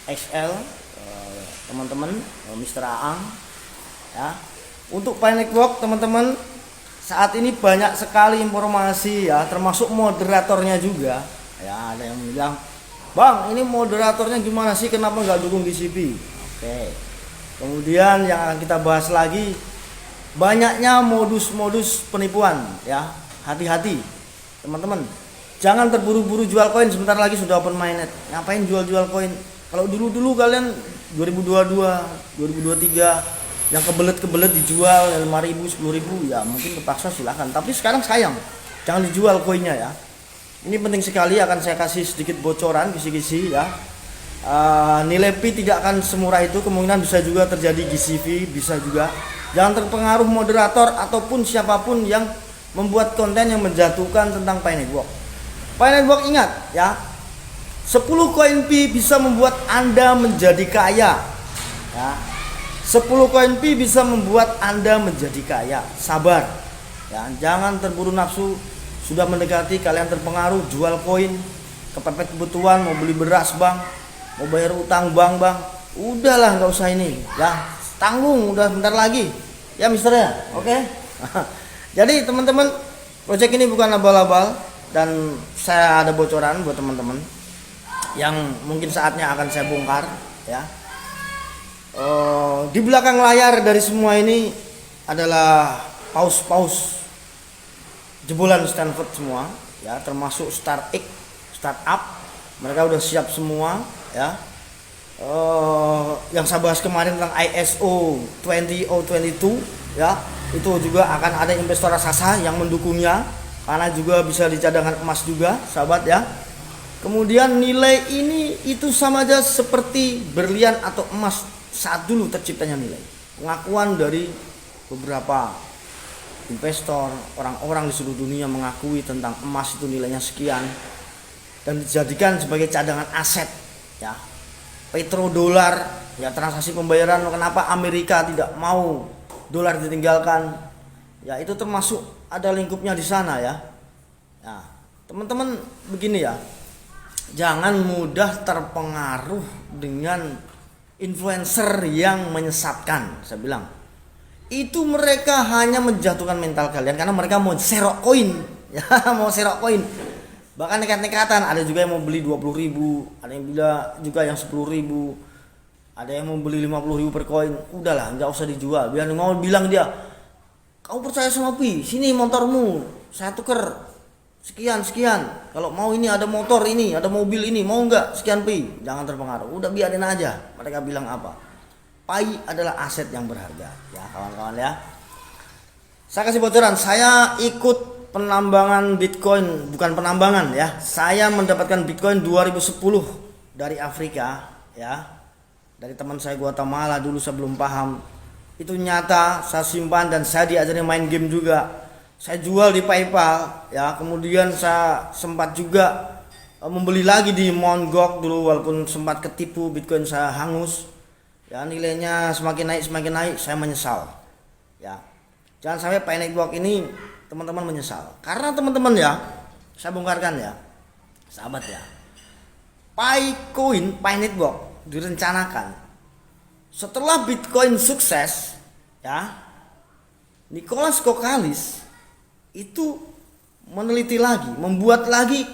XL, teman-teman, Mr. Aang ya. Untuk Pi Network teman-teman, saat ini banyak sekali informasi ya, termasuk moderatornya juga ya. Ada yang bilang, "Bang, ini moderatornya gimana sih, kenapa nggak dukung GCP?" Oke. Kemudian yang akan kita bahas lagi, banyaknya modus-modus penipuan ya. Hati-hati teman-teman, jangan terburu-buru jual koin. Sebentar lagi sudah open mainnet, ngapain jual-jual koin? Kalau dulu kalian 2022 2023 yang kebelet dijual 5.000 10.000 ya mungkin terpaksa silahkan, tapi sekarang sayang, jangan dijual koinnya ya. Ini penting sekali, akan saya kasih sedikit bocoran kisi-kisi ya. Nilai Pi tidak akan semurah itu, kemungkinan bisa juga terjadi GCV, bisa juga. Jangan terpengaruh moderator ataupun siapapun yang membuat konten yang menjatuhkan tentang Pi Network. Pi Network, ingat ya, 10 koin Pi bisa membuat Anda menjadi kaya ya. 10 koin Pi bisa membuat Anda menjadi kaya. Sabar ya, jangan terburu nafsu. Sudah mendekati kalian terpengaruh jual koin, kepepet kebutuhan, mau beli beras bang, mau bayar utang bang, udahlah nggak usah ini ya, tanggung, udah bentar lagi ya mister ya. Oke. Jadi teman-teman, project ini bukan abal-abal, dan saya ada bocoran buat teman-teman yang mungkin saatnya akan saya bongkar ya. Di belakang layar dari semua ini adalah paus jebolan Stanford semua ya, termasuk startup, mereka udah siap semua ya. Yang saya bahas kemarin tentang ISO 20022 ya, itu juga akan ada investor raksasa yang mendukungnya, karena juga bisa dicadangkan emas juga sahabat ya. Kemudian nilai ini itu sama aja seperti berlian atau emas saat dulu terciptanya nilai. Pengakuan dari beberapa investor, orang-orang di seluruh dunia mengakui tentang emas itu nilainya sekian dan dijadikan sebagai cadangan aset ya. Petrodolar ya, transaksi pembayaran, kenapa Amerika tidak mau dolar ditinggalkan ya, itu termasuk ada lingkupnya di sana ya. Nah, teman-teman begini ya, jangan mudah terpengaruh dengan influencer yang menyesatkan. Saya bilang itu mereka hanya menjatuhkan mental kalian karena mereka mau serok koin ya, mau serok koin, bahkan nekat-nekatan. Ada juga yang mau beli 20.000, ada yang juga yang 10.000, ada yang mau beli 50.000 per koin. Udahlah, nggak usah dijual. Biar mau bilang dia, "Kamu percaya sama Pi, sini motormu saya tuker sekian, kalau mau ini ada motor ini, ada mobil ini, mau nggak sekian Pi." Jangan terpengaruh, udah biarin aja mereka bilang apa. Pi adalah aset yang berharga ya kawan-kawan ya. Saya kasih bocoran, saya ikut penambangan Bitcoin, bukan penambangan ya, saya mendapatkan Bitcoin 2010 dari Afrika ya, dari teman saya Guatemala. Dulu saya belum paham, itu nyata, saya simpan dan saya diajarin main game juga. Saya jual di PayPal ya, kemudian saya sempat juga membeli lagi di Mt. Gox dulu, walaupun sempat ketipu, Bitcoin saya hangus ya, nilainya semakin naik, saya menyesal ya. Jangan sampai Pi Network ini teman-teman menyesal, karena teman-teman ya, saya bongkarkan ya sahabat ya, Pi Network direncanakan setelah Bitcoin sukses ya. Nicholas Kokalis itu meneliti lagi, membuat lagi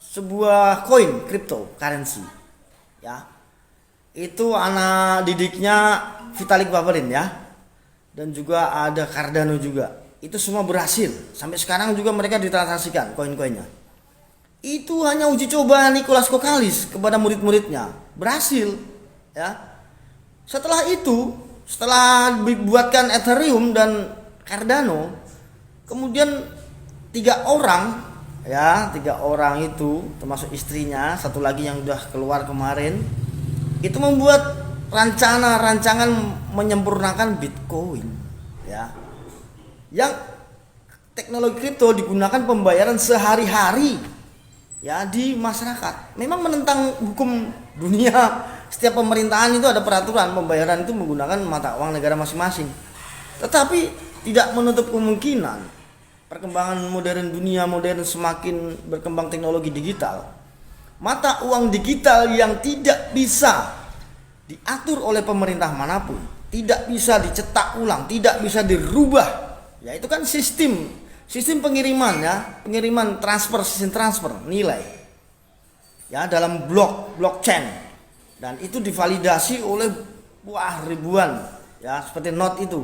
sebuah koin cryptocurrency ya. Itu anak didiknya Vitalik Buterin ya, dan juga ada Cardano juga. Itu semua berhasil, sampai sekarang juga mereka ditransaksikan koin-koinnya. Itu hanya uji coba Nicholas Kokalis kepada murid-muridnya, berhasil ya. Setelah itu, setelah dibuatkan Ethereum dan Cardano, kemudian tiga orang itu termasuk istrinya, satu lagi yang udah keluar kemarin, itu membuat rancangan menyempurnakan Bitcoin ya, yang teknologi kripto digunakan pembayaran sehari-hari ya di masyarakat. Memang menentang hukum dunia, setiap pemerintahan itu ada peraturan pembayaran itu menggunakan mata uang negara masing-masing, tetapi tidak menutup kemungkinan perkembangan modern, dunia modern semakin berkembang teknologi digital, mata uang digital yang tidak bisa diatur oleh pemerintah manapun, tidak bisa dicetak ulang, tidak bisa dirubah. Ya itu kan sistem pengiriman ya, pengiriman transfer, sistem transfer nilai. Ya dalam blockchain. Dan itu divalidasi oleh ribuan ya, seperti Node itu.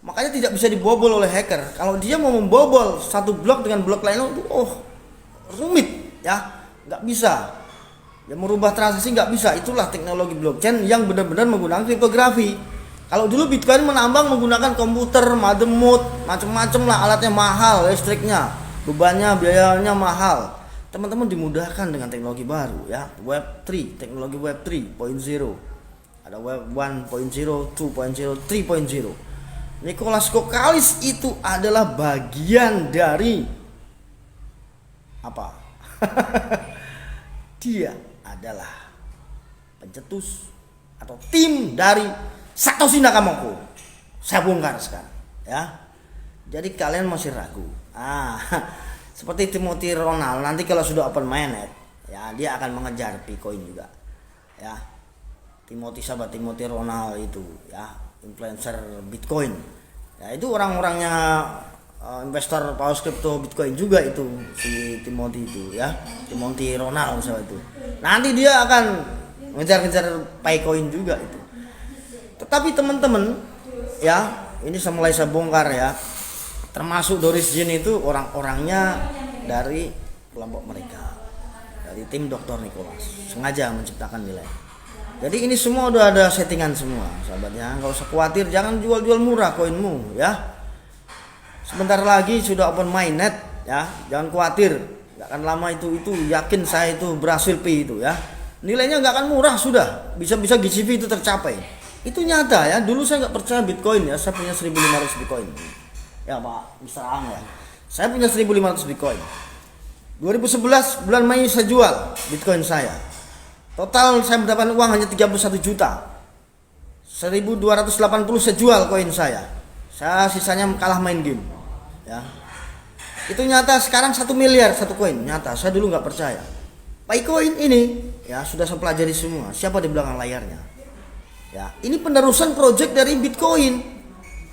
Makanya tidak bisa dibobol oleh hacker. Kalau dia mau membobol satu blok dengan blok lain itu rumit ya, nggak bisa. Ya merubah transaksi nggak bisa. Itulah teknologi blockchain yang benar-benar menggunakan kriptografi. Kalau dulu Bitcoin menambang menggunakan komputer, motherboard, macam-macam lah, alatnya mahal, listriknya, bebannya, biayanya mahal. Teman-teman dimudahkan dengan teknologi baru ya, Web 3, teknologi Web 3.0. Ada Web 1.0, 2.0, 3.0. Nicholas Kokalis itu adalah bagian dari apa? Dia adalah pencetus atau tim dari Satoshi Nakamoto. Saya bongkar sekarang ya. Jadi kalian masih ragu. Seperti Timothy Ronald nanti kalau sudah open mainnet ya, dia akan mengejar Bitcoin juga. Ya. Timothy Ronald itu ya, influencer Bitcoin. Ya itu orang-orangnya investor paus kripto Bitcoin juga itu, si Timothy itu ya. Timothy Ronald misalnya itu. Nanti dia akan ngejar-ngejar Bitcoin juga itu. Tetapi teman-teman ya, ini mulai saya bongkar ya, termasuk Doris Jin itu orang-orangnya dari kelompok mereka, dari tim Dr. Nicholas, sengaja menciptakan nilai. Jadi ini semua udah ada settingan semua sahabatnya, nggak usah khawatir, jangan jual-jual murah koinmu ya. Sebentar lagi sudah open mainnet ya, jangan khawatir, nggak akan lama itu yakin saya itu berhasil Pi itu ya. Nilainya nggak akan murah, sudah bisa-bisa GCV itu tercapai. Itu nyata ya, dulu saya nggak percaya Bitcoin ya, saya punya 1.500 Bitcoin ya Pak Mr. Ang ya, saya punya 1.500 Bitcoin. 2011 bulan Mei saya jual Bitcoin saya, total saya mendapatkan uang hanya 31 juta. 1.280 saya jual koin saya sisanya kalah main game ya. Itu nyata, sekarang 1 miliar satu koin, nyata. Saya dulu nggak percaya. Bitcoin ini ya sudah saya pelajari semua, siapa di belakang layarnya. Ya, ini penerusan project dari Bitcoin.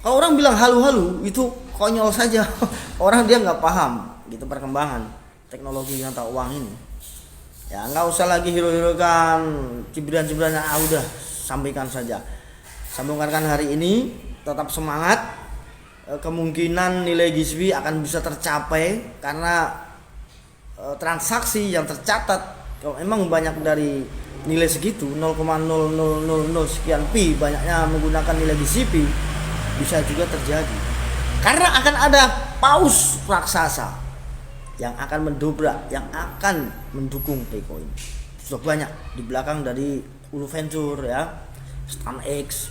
Kalau orang bilang halu-halu itu konyol saja. Orang dia nggak paham gitu perkembangan teknologi mata uang ini. Ya nggak usah lagi hero-herokan cibiran-cibirannya, udah sampaikan saja. Sambungkan hari ini, tetap semangat. Kemungkinan nilai GSP akan bisa tercapai karena transaksi yang tercatat kalau emang banyak dari nilai segitu 0,0000 sekian pi banyaknya menggunakan nilai GCP, bisa juga terjadi karena akan ada paus raksasa yang akan mendobrak, yang akan mendukung Bitcoin. Sudah banyak di belakang dari Ulu Venture ya, StanX,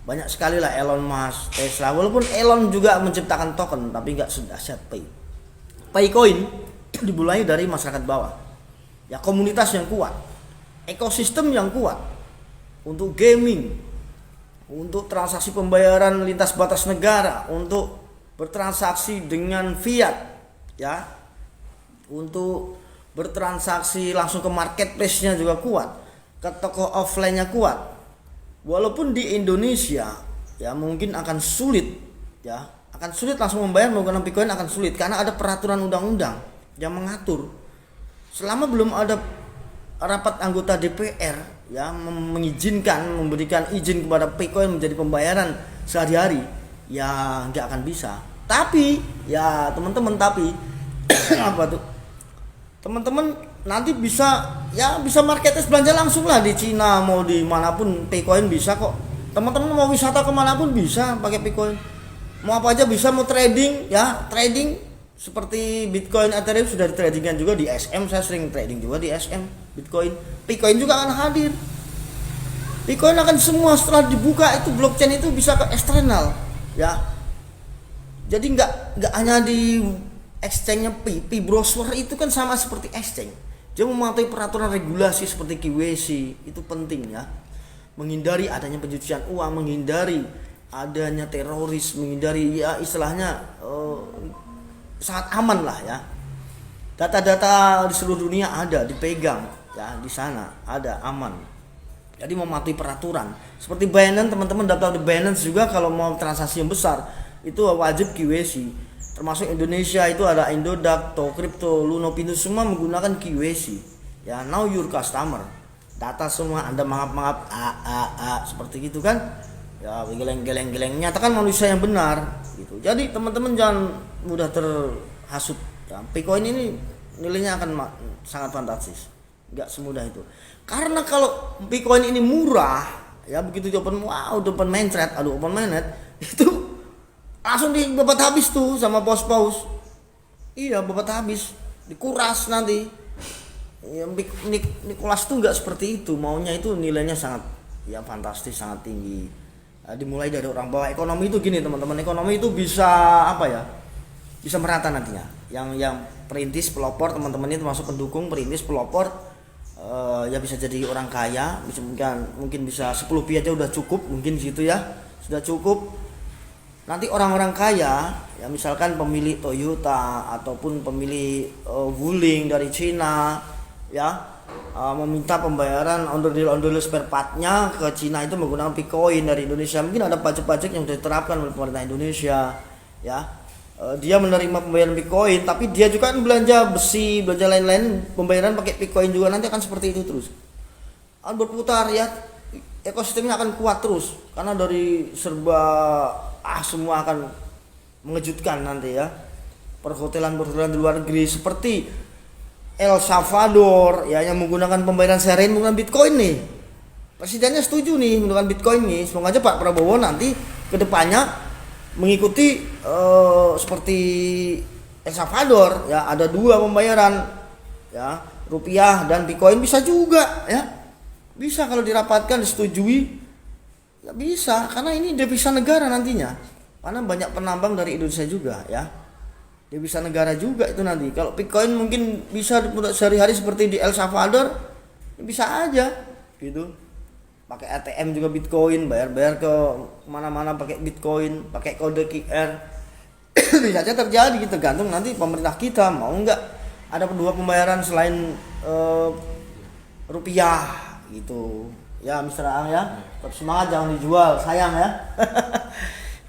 banyak sekali lah, Elon Musk, Tesla. Walaupun Elon juga menciptakan token tapi nggak sedahsyat Bitcoin. Dimulai dari masyarakat bawah ya, komunitas yang kuat, ekosistem yang kuat untuk gaming, untuk transaksi pembayaran lintas batas negara, untuk bertransaksi dengan fiat ya, untuk bertransaksi langsung ke marketplace-nya juga kuat, ke toko offline-nya kuat. Walaupun di Indonesia ya mungkin akan sulit ya, akan sulit langsung membayar menggunakan Bitcoin, akan sulit karena ada peraturan undang-undang yang mengatur. Selama belum ada rapat anggota DPR ya mengizinkan, memberikan izin kepada Bitcoin menjadi pembayaran sehari-hari, ya nggak akan bisa. Tapi ya teman-teman, apa tuh, teman-teman nanti bisa marketplace belanja langsung lah di Cina, mau di manapun Bitcoin bisa kok. Teman-teman mau wisata kemanapun bisa pakai Bitcoin, mau apa aja bisa, mau trading ya, trading seperti Bitcoin, Ethereum sudah ditradingkan juga di SM. Saya sering trading juga di SM Bitcoin juga akan hadir. Bitcoin akan semua setelah dibuka itu blockchain itu bisa ke eksternal ya. Jadi nggak hanya di exchange-nya Pi browser itu kan sama seperti exchange. Dia mematuhi peraturan regulasi seperti KYC, itu penting ya. Menghindari adanya pencucian uang, menghindari adanya teroris, menghindari ya istilahnya sangat aman lah ya. Data-data di seluruh dunia ada, dipegang ya, di sana ada, aman. Jadi mematuhi peraturan. Seperti Binance, teman-teman daftar di Binance juga kalau mau transaksi yang besar itu wajib KYC. Termasuk Indonesia itu ada Indodax, Crypto, Lunopindo, semua menggunakan KYC. Ya, know your customer. Data semua Anda mangap-mangap seperti gitu kan? Ya, geleng-geleng, nyatakan manusia yang benar gitu. Jadi teman-teman jangan mudah terhasut. Ya, Bitcoin ini nilainya akan sangat fantastis. Enggak semudah itu. Karena kalau Bitcoin ini murah, ya begitu di open mainnet, open mainnet itu langsung dibabat habis tuh sama paus-paus. Iya, babat habis, dikuras nanti. Ya, Nicholas tuh nggak seperti itu, maunya itu nilainya sangat ya fantastis, sangat tinggi. Dimulai dari orang bawah. Ekonomi itu gini teman-teman, ekonomi itu bisa apa ya? Bisa merata nantinya. Yang perintis, pelopor, teman-teman ini termasuk pendukung, perintis, pelopor, ya bisa jadi orang kaya, bisa mungkin bisa 10 pi aja udah cukup, mungkin gitu ya, sudah cukup. Nanti orang-orang kaya, ya misalkan pemilik Toyota ataupun pemilik Wuling dari Cina, ya meminta pembayaran ondel-ondel spare partnya ke Cina itu menggunakan Bitcoin dari Indonesia. Mungkin ada pajak-pajak yang sudah diterapkan oleh pemerintah Indonesia, ya. Dia menerima pembayaran Bitcoin, tapi dia juga kan belanja besi, belanja lain-lain, pembayaran pakai Bitcoin juga, nanti akan seperti itu terus. Akan berputar ya, ekosistemnya akan kuat terus, karena dari serba semua akan mengejutkan nanti ya. Perhotelan di luar negeri seperti El Salvador ya, yang menggunakan pembayaran sehari menggunakan Bitcoin nih. Presidennya setuju nih menggunakan Bitcoin nih. Semoga aja Pak Prabowo nanti kedepannya mengikuti seperti El Salvador ya, ada 2 pembayaran ya, rupiah dan Bitcoin, bisa juga ya, bisa kalau dirapatkan disetujui ya, bisa, karena ini devisa negara nantinya, karena banyak penambang dari Indonesia juga ya, devisa negara juga itu nanti. Kalau Bitcoin mungkin bisa sehari-hari seperti di El Salvador ya, bisa aja gitu. Pakai ATM juga Bitcoin, bayar ke mana-mana pakai Bitcoin, pakai kode QR. Bisa aja terjadi, tergantung nanti pemerintah kita mau nggak ada kedua pembayaran selain rupiah gitu. Ya Mr. Ang ya, tetap semangat, jangan dijual, sayang ya.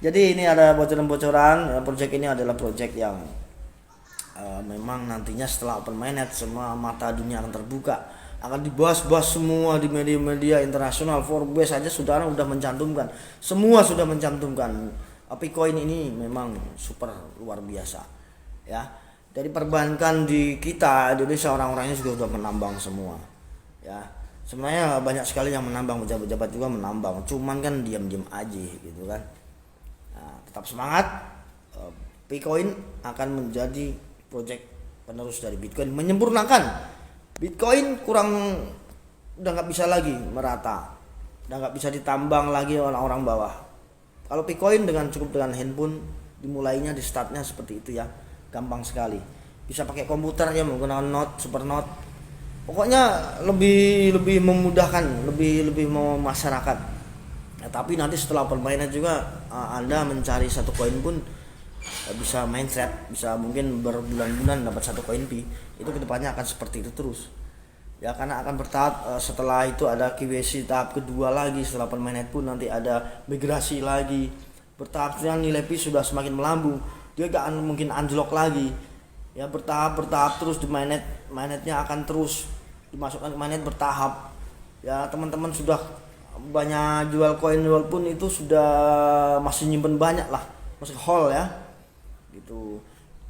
Jadi ini ada bocoran-bocoran, proyek ini adalah proyek yang memang nantinya setelah open mainnet semua mata dunia akan terbuka. Akan dibahas-bahas semua di media-media internasional. Forbes saja sudah mencantumkan, semua sudah mencantumkan Bitcoin ini memang super luar biasa ya. Dari perbankan di kita Indonesia, orang-orangnya juga sudah menambang semua ya. Sebenarnya banyak sekali yang menambang, pejabat-pejabat juga menambang, cuman kan diam-diam aja gitu kan. Nah, tetap semangat, Bitcoin akan menjadi proyek penerus dari Bitcoin, menyempurnakan Bitcoin. Udah nggak bisa lagi merata, udah nggak bisa ditambang lagi orang-orang bawah. Kalau Bitcoin cukup dengan handphone, dimulainya, di startnya seperti itu ya, gampang sekali. Bisa pakai komputer ya, menggunakan Note, Super Note. Pokoknya lebih memudahkan, lebih mau masyarakat. Ya, tapi nanti setelah permainan juga Anda mencari satu koin pun bisa main trap, bisa mungkin berbulan-bulan dapat satu koin pi. Itu kedepannya akan seperti itu terus ya, karena akan bertahap. Setelah itu ada KYC tahap kedua lagi, setelah permainan pun nanti ada migrasi lagi bertahap. Dengan nilai pi sudah semakin melambung, dia gak akan mungkin anjlok lagi ya, bertahap terus. Di mainnetnya akan terus dimasukkan ke mainnet bertahap ya. Teman-teman sudah banyak jual koin walaupun itu sudah masih nyimpen banyak lah, masih hold ya gitu.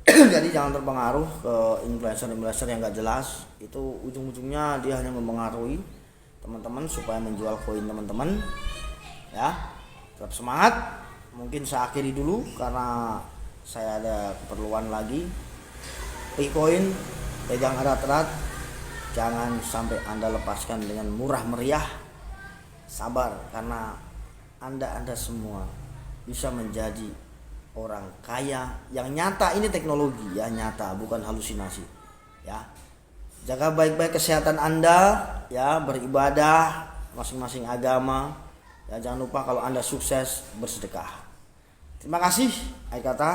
Jadi jangan terpengaruh ke influencer yang gak jelas, itu ujung-ujungnya dia hanya mempengaruhi teman-teman supaya menjual koin teman-teman ya. Tetap semangat. Mungkin saya akhiri dulu karena saya ada keperluan lagi. Bitcoin pegang erat-erat, jangan sampai Anda lepaskan dengan murah meriah. Sabar, karena Anda semua bisa menjadi orang kaya yang nyata. Ini teknologi ya, nyata, bukan halusinasi ya. Jaga baik-baik kesehatan Anda ya, beribadah masing-masing agama ya. Jangan lupa kalau Anda sukses bersedekah. Terima kasih. Akhir kata,